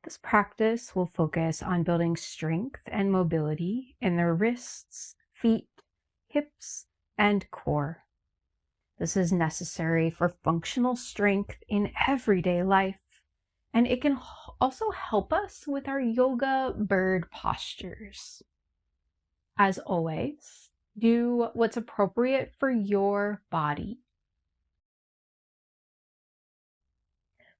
This practice will focus on building strength and mobility in the wrists, feet, hips, and core. This is necessary for functional strength in everyday life, and it can also help us with our yoga bird postures. As always, do what's appropriate for your body.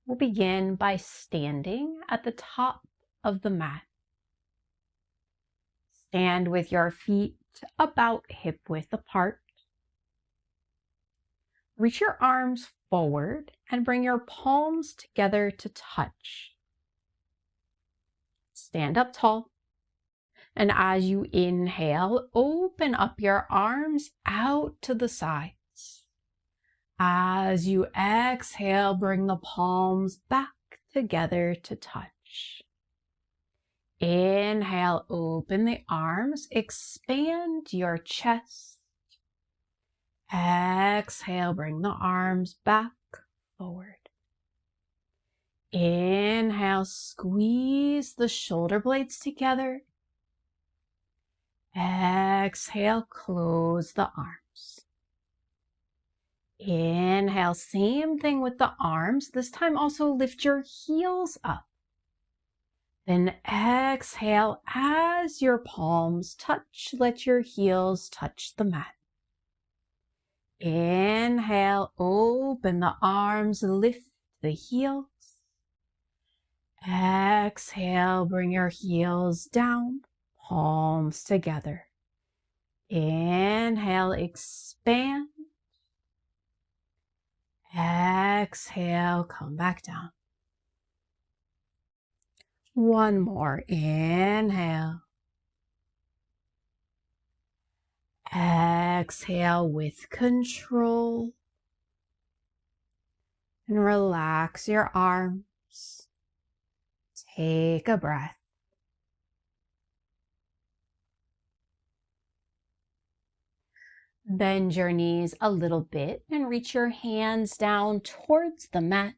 We'll begin by standing at the top of the mat. Stand with your feet about hip width apart. Reach your arms forward and bring your palms together to touch. Stand up tall. And as you inhale, open up your arms out to the sides. As you exhale, bring the palms back together to touch. Inhale, open the arms, expand your chest. Exhale, bring the arms back forward. Inhale, squeeze the shoulder blades together. Exhale, close the arms. Inhale, same thing with the arms. This time also lift your heels up. Then exhale, as your palms touch, let your heels touch the mat. Inhale, open the arms, lift the heels. Exhale, bring your heels down, palms together. Inhale, expand. Exhale, come back down. One more. Inhale. Exhale with control. And relax your arms. Take a breath. Bend your knees a little bit and reach your hands down towards the mat.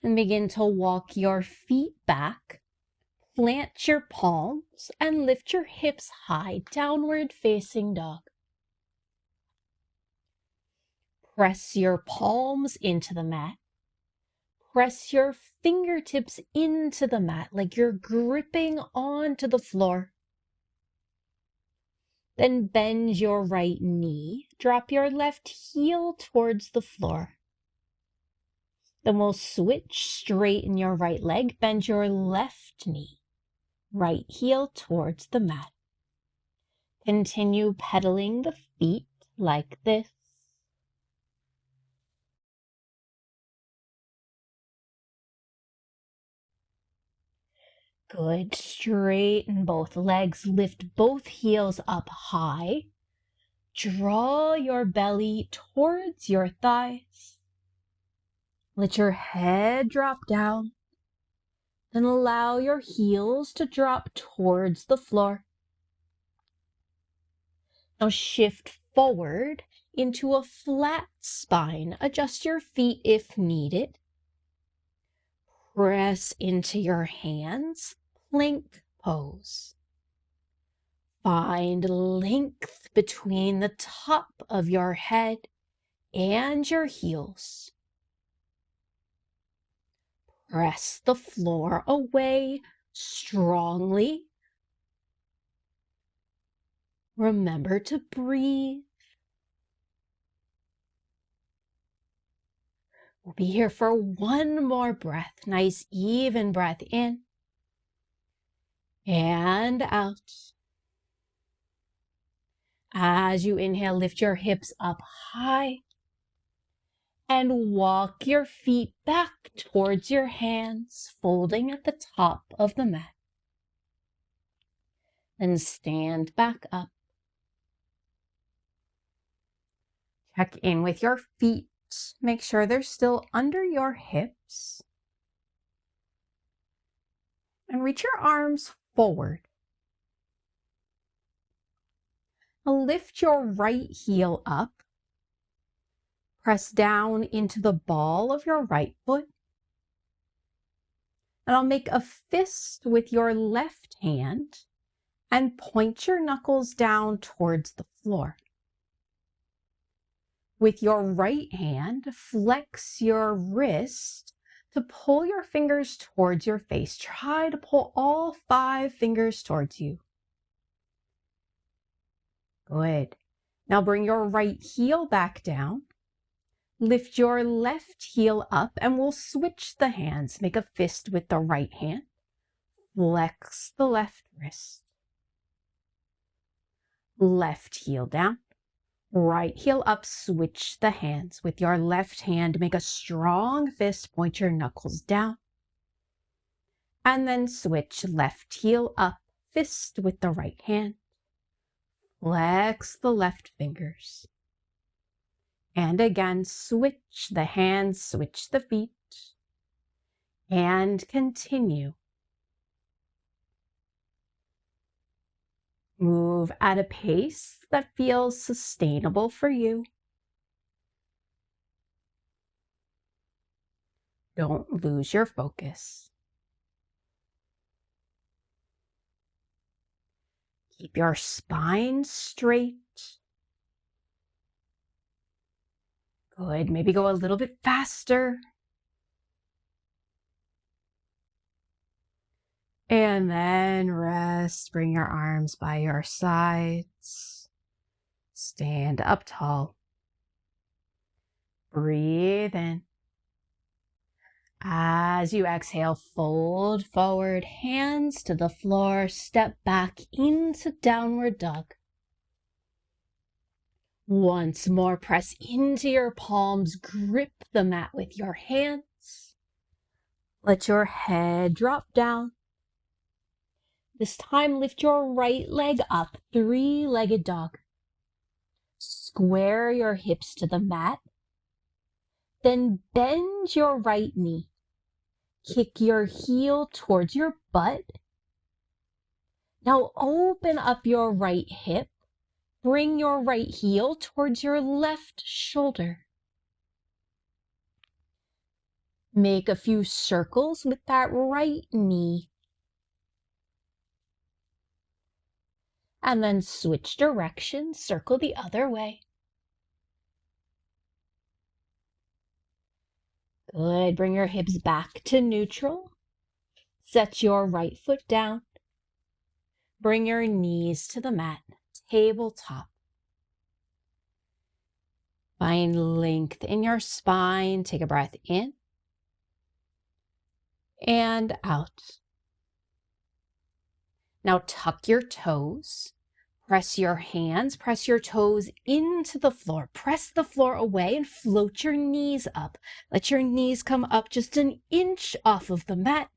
And begin to walk your feet back. Plant your palms and lift your hips high, downward facing dog. Press your palms into the mat. Press your fingertips into the mat like you're gripping onto the floor. Then bend your right knee. Drop your left heel towards the floor. Then we'll switch, straighten your right leg, bend your left knee. Right heel towards the mat. Continue pedaling the feet like this. Good. Straighten both legs. Lift both heels up high. Draw your belly towards your thighs. Let your head drop down. Then allow your heels to drop towards the floor. Now shift forward into a flat spine. Adjust your feet if needed. Press into your hands. Plank pose. Find length between the top of your head and your heels. Press the floor away strongly. Remember to breathe. We'll be here for one more breath. Nice even breath in and out. As you inhale, lift your hips up high and walk your feet back towards your hands, folding at the top of the mat. Then stand back up. Check in with your feet. Make sure they're still under your hips. And reach your arms forward. Lift your right heel up. Press down into the ball of your right foot. And I'll make a fist with your left hand and point your knuckles down towards the floor. With your right hand, flex your wrist to pull your fingers towards your face. Try to pull all 5 fingers towards you. Good. Now bring your right heel back down. Lift your left heel up and we'll switch the hands. Make a fist with the right hand. Flex the left wrist. Left heel down. Right heel up, switch the hands. With your left hand, make a strong fist, point your knuckles down. And then switch left heel up, fist with the right hand. Flex the left fingers. And again, switch the hands, switch the feet. And continue. Move at a pace that feels sustainable for you. Don't lose your focus. Keep your spine straight. Good. Maybe go a little bit faster. And then rest. Bring your arms by your sides. Stand up tall. Breathe in. As you exhale, fold forward, hands to the floor, step back into downward dog. Once more, press into your palms, grip the mat with your hands. Let your head drop down. This time, lift your right leg up, 3-legged dog. Square your hips to the mat. Then bend your right knee. Kick your heel towards your butt. Now open up your right hip. Bring your right heel towards your left shoulder. Make a few circles with that right knee. And then switch directions, circle the other way. Good. Bring your hips back to neutral. Set your right foot down. Bring your knees to the mat, tabletop. Find length in your spine. Take a breath in and out. Now tuck your toes. Press your hands, press your toes into the floor. Press the floor away and float your knees up. Let your knees come up just an inch off of the mat.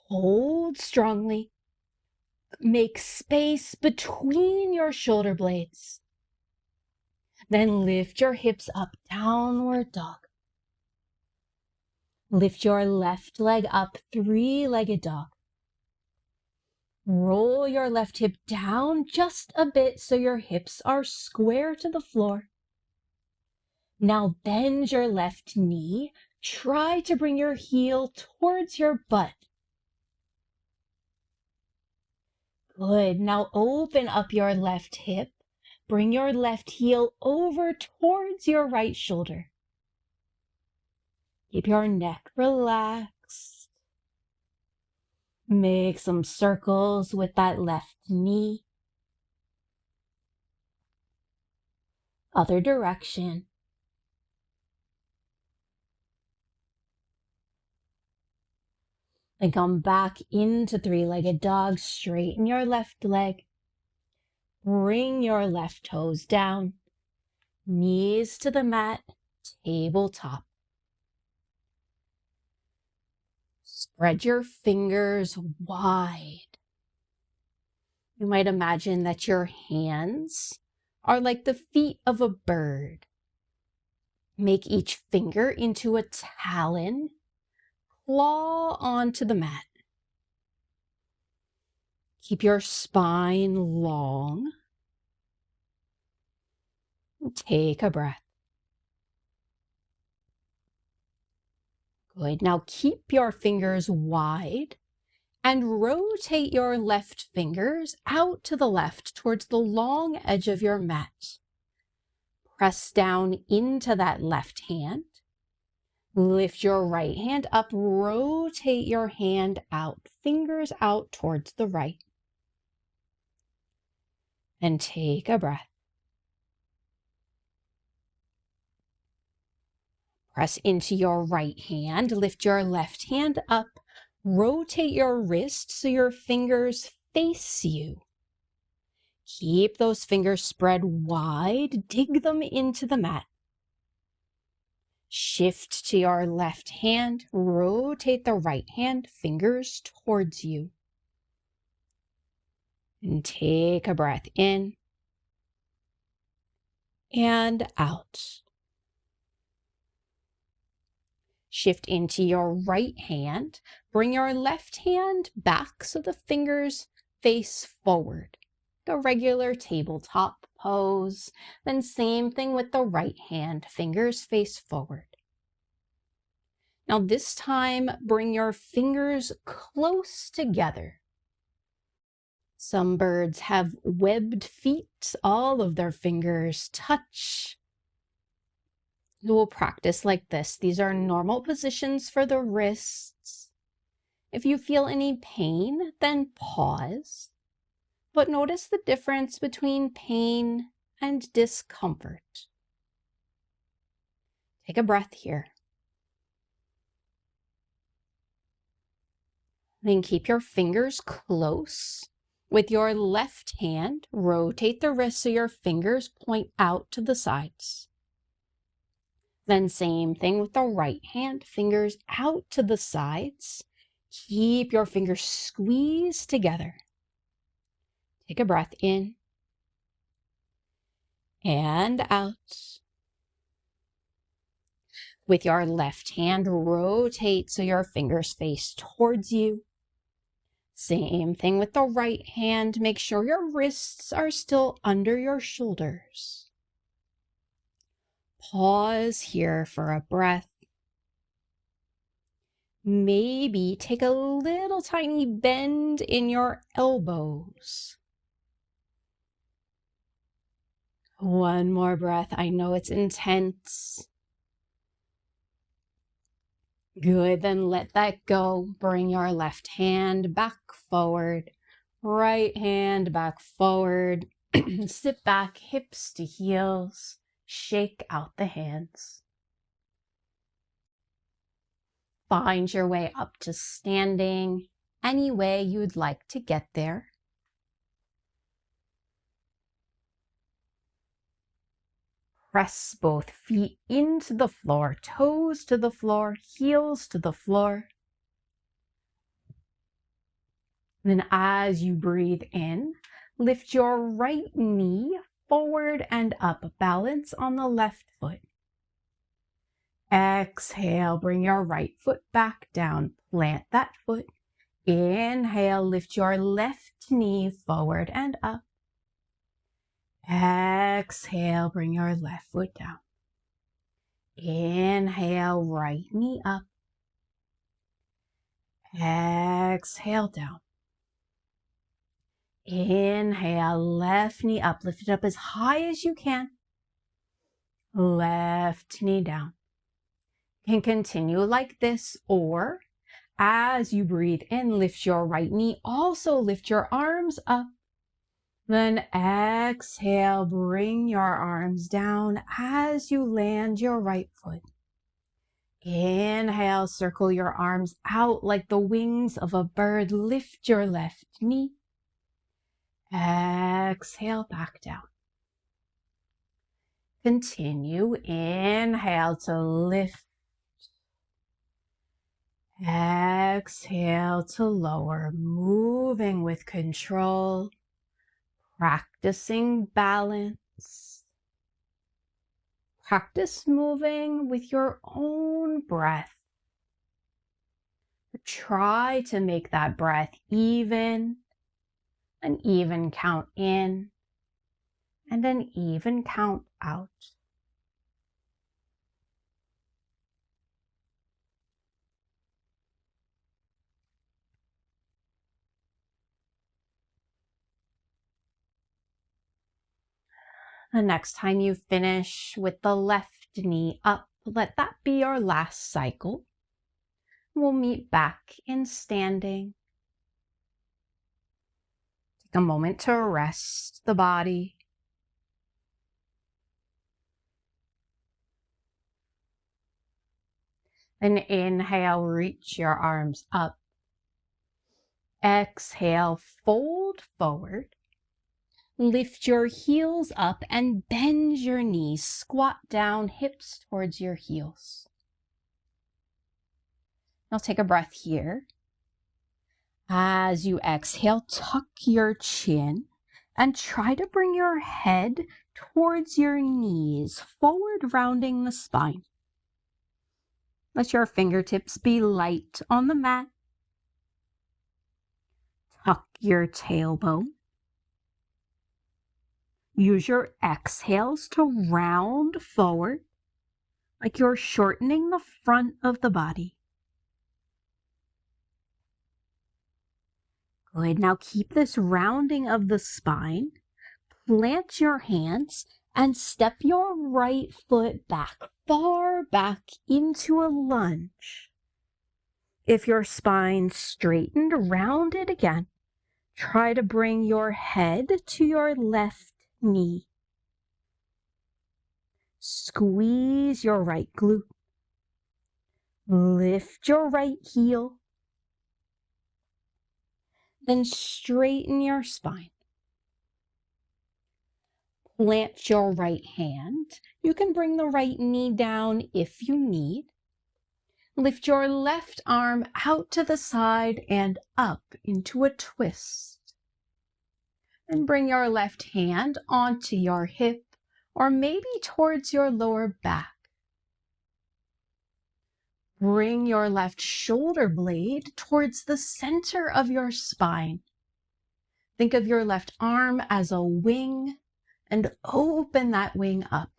Hold strongly. Make space between your shoulder blades. Then lift your hips up, downward dog. Lift your left leg up, 3-legged dog. Roll your left hip down just a bit so your hips are square to the floor. Now bend your left knee. Try to bring your heel towards your butt. Good. Now open up your left hip. Bring your left heel over towards your right shoulder. Keep your neck relaxed. Make some circles with that left knee. Other direction. Then come back into 3-legged dog. Straighten your left leg. Bring your left toes down. Knees to the mat, tabletop. Spread your fingers wide. You might imagine that your hands are like the feet of a bird. Make each finger into a talon. Claw onto the mat. Keep your spine long. Take a breath. Good. Now keep your fingers wide and rotate your left fingers out to the left towards the long edge of your mat. Press down into that left hand. Lift your right hand up, rotate your hand out, fingers out towards the right. And take a breath. Press into your right hand, lift your left hand up, rotate your wrist so your fingers face you. Keep those fingers spread wide, dig them into the mat. Shift to your left hand, rotate the right hand, fingers towards you. And take a breath in and out. Shift into your right hand, bring your left hand back so the fingers face forward. A regular tabletop pose. Then same thing with the right hand, fingers face forward. Now this time, bring your fingers close together. Some birds have webbed feet, all of their fingers touch. We'll practice like this. These are normal positions for the wrists. If you feel any pain, then pause. But notice the difference between pain and discomfort. Take a breath here. Then keep your fingers close. With your left hand, rotate the wrist so your fingers point out to the sides. Then same thing with the right hand, fingers out to the sides. Keep your fingers squeezed together. Take a breath in and out. With your left hand, rotate so your fingers face towards you. Same thing with the right hand. Make sure your wrists are still under your shoulders. Pause here for a breath. Maybe take a little tiny bend in your elbows. One more breath. I know it's intense. Good, then let that go. Bring your left hand back forward. Right hand back forward. Sit back, hips to heels. Shake out the hands. Find your way up to standing any way you'd like to get there. Press both feet into the floor, toes to the floor, heels to the floor. Then as you breathe in, lift your right knee forward and up, balance on the left foot. Exhale, bring your right foot back down, plant that foot. Inhale, lift your left knee forward and up. Exhale, bring your left foot down. Inhale, right knee up. Exhale, down. Inhale, left knee up. Lift it up as high as you can. Left knee down. You can continue like this, or as you breathe in, lift your right knee. Also lift your arms up. Then exhale, bring your arms down as you land your right foot. Inhale, circle your arms out like the wings of a bird. Lift your left knee. Exhale, back down. Continue. Inhale to lift. Exhale to lower, moving with control, practicing balance. Practice moving with your own breath. Try to make that breath even, an even count in, and an even count out. The next time you finish with the left knee up, let that be our last cycle. We'll meet back in standing. Take a moment to rest the body. Then inhale, reach your arms up. Exhale, fold forward. Lift your heels up and bend your knees. Squat down, hips towards your heels. Now take a breath here. As you exhale, tuck your chin and try to bring your head towards your knees, forward rounding the spine. Let your fingertips be light on the mat. Tuck your tailbone. Use your exhales to round forward, like you're shortening the front of the body. Good. Now keep this rounding of the spine. Plant your hands and step your right foot back, far back into a lunge. If your spine's straightened, round it again. Try to bring your head to your left knee. Squeeze your right glute. Lift your right heel. Then straighten your spine. Plant your right hand. You can bring the right knee down if you need. Lift your left arm out to the side and up into a twist. And bring your left hand onto your hip or maybe towards your lower back. Bring your left shoulder blade towards the center of your spine. Think of your left arm as a wing and open that wing up.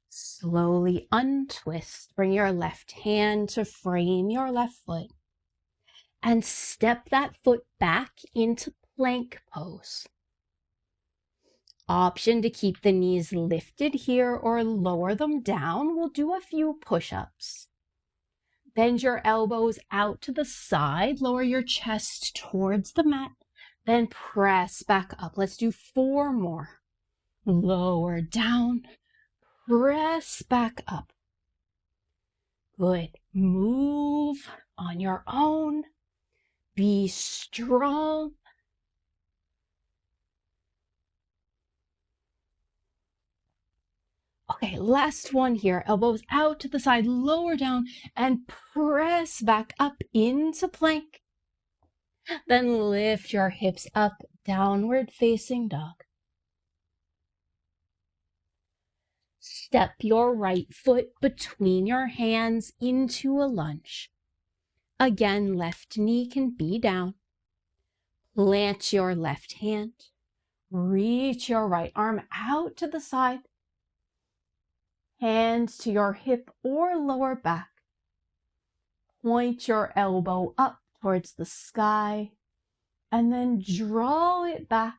Slowly untwist. Bring your left hand to frame your left foot and step that foot back into plank pose. Option to keep the knees lifted here or lower them down. We'll do a few push-ups. Bend your elbows out to the side. Lower your chest towards the mat. Then press back up. Let's do 4 more. Lower down. Press back up. Good. Move on your own. Be strong. Okay, last one here. Elbows out to the side, lower down, and press back up into plank. Then lift your hips up, downward facing dog. Step your right foot between your hands into a lunge. Again, left knee can be down. Plant your left hand. Reach your right arm out to the side. Hands to your hip or lower back. Point your elbow up towards the sky and then draw it back.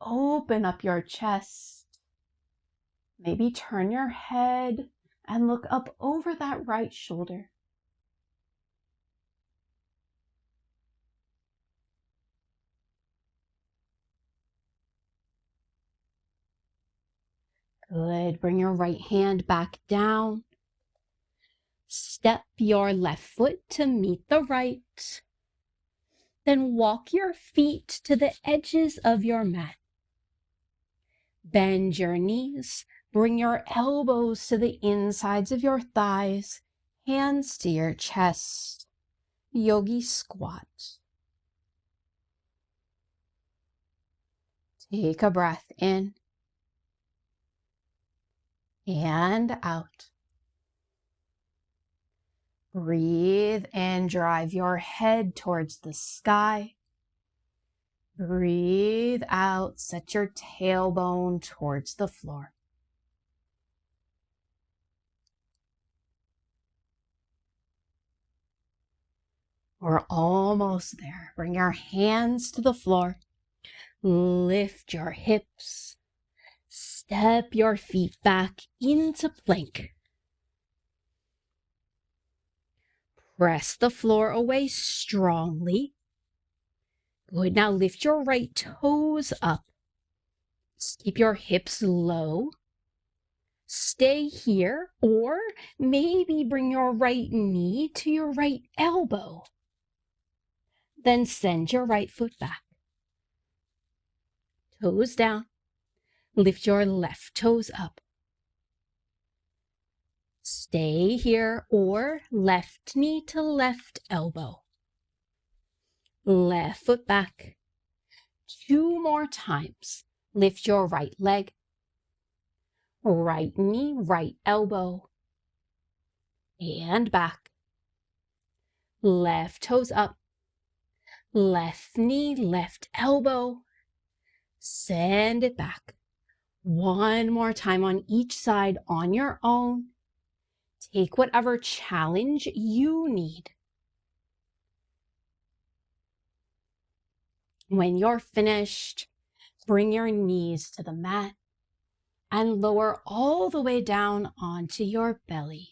Open up your chest. Maybe turn your head and look up over that right shoulder. Good. Bring your right hand back down. Step your left foot to meet the right. Then walk your feet to the edges of your mat. Bend your knees. Bring your elbows to the insides of your thighs. Hands to your chest. Yogi squat. Take a breath in. And out. Breathe and drive your head towards the sky. Breathe out, set your tailbone towards the floor. We're almost there. Bring your hands to the floor. Lift your hips. Step your feet back into plank. Press the floor away strongly. Good. Now lift your right toes up. Keep your hips low. Stay here, or maybe bring your right knee to your right elbow. Then send your right foot back. Toes down. Lift your left toes up. Stay here, or left knee to left elbow. Left foot back. 2 more times. Lift your right leg. Right knee, right elbow. And back. Left toes up. Left knee, left elbow. Send it back. 1 more time on each side on your own. Take whatever challenge you need. When you're finished, bring your knees to the mat and lower all the way down onto your belly.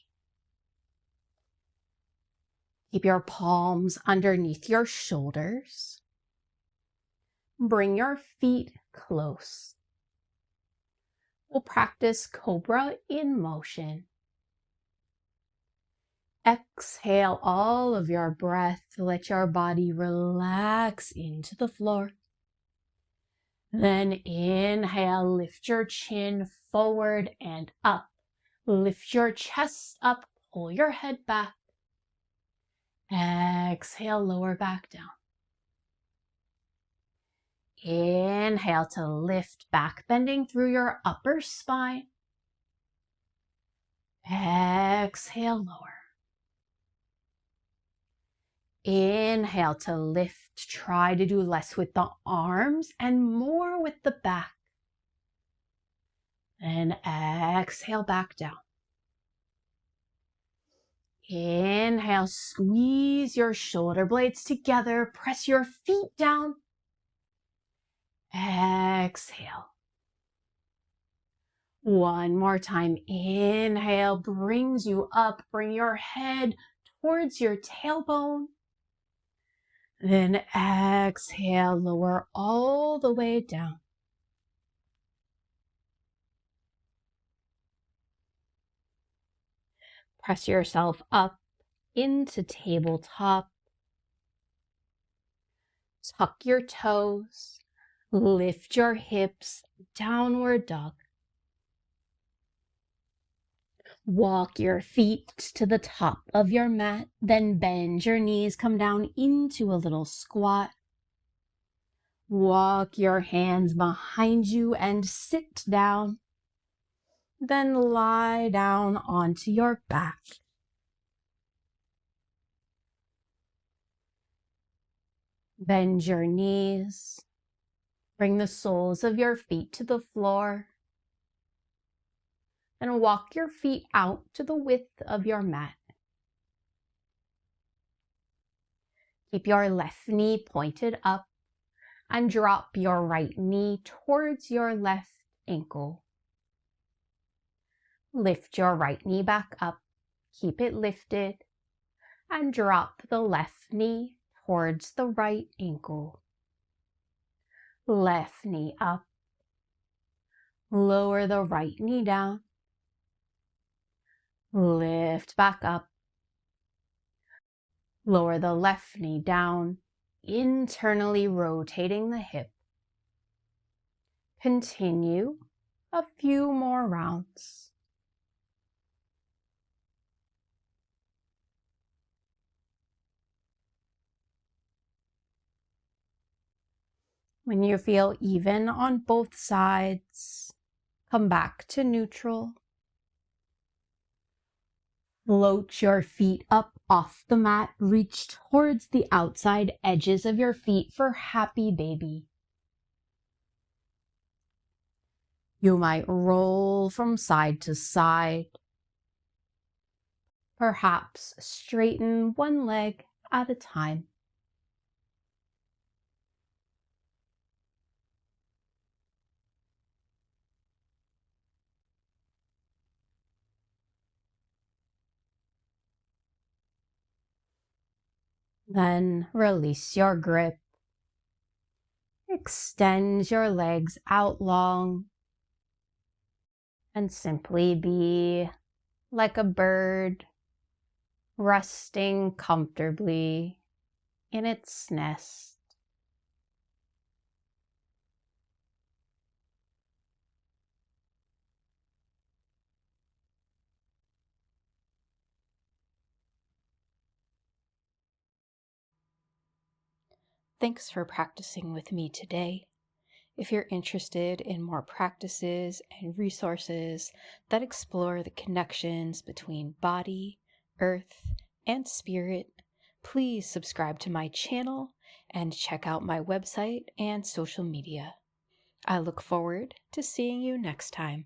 Keep your palms underneath your shoulders. Bring your feet close. We'll practice Cobra in motion. Exhale all of your breath. Let your body relax into the floor. Then inhale, lift your chin forward and up. Lift your chest up, pull your head back. Exhale, lower back down. Inhale to lift back, bending through your upper spine. Exhale, lower. Inhale to lift. Try to do less with the arms and more with the back. And exhale back down. Inhale, squeeze your shoulder blades together. Press your feet down. Exhale. One more time. Inhale brings you up. Bring your head towards your tailbone. Then exhale, lower all the way down. Press yourself up into tabletop. Tuck your toes. Lift your hips, downward dog. Walk your feet to the top of your mat, then bend your knees, come down into a little squat. Walk your hands behind you and sit down. Then lie down onto your back. Bend your knees. Bring the soles of your feet to the floor. And walk your feet out to the width of your mat. Keep your left knee pointed up and drop your right knee towards your left ankle. Lift your right knee back up, keep it lifted, and drop the left knee towards the right ankle. Left knee up. Lower the right knee down. Lift back up. Lower the left knee down, internally rotating the hip. Continue a few more rounds. When you feel even on both sides, come back to neutral. Float your feet up off the mat. Reach towards the outside edges of your feet for happy baby. You might roll from side to side. Perhaps straighten one leg at a time. Then release your grip. Extend your legs out long and simply be like a bird resting comfortably in its nest. Thanks for practicing with me today. If you're interested in more practices and resources that explore the connections between body, earth, and spirit, please subscribe to my channel and check out my website and social media. I look forward to seeing you next time.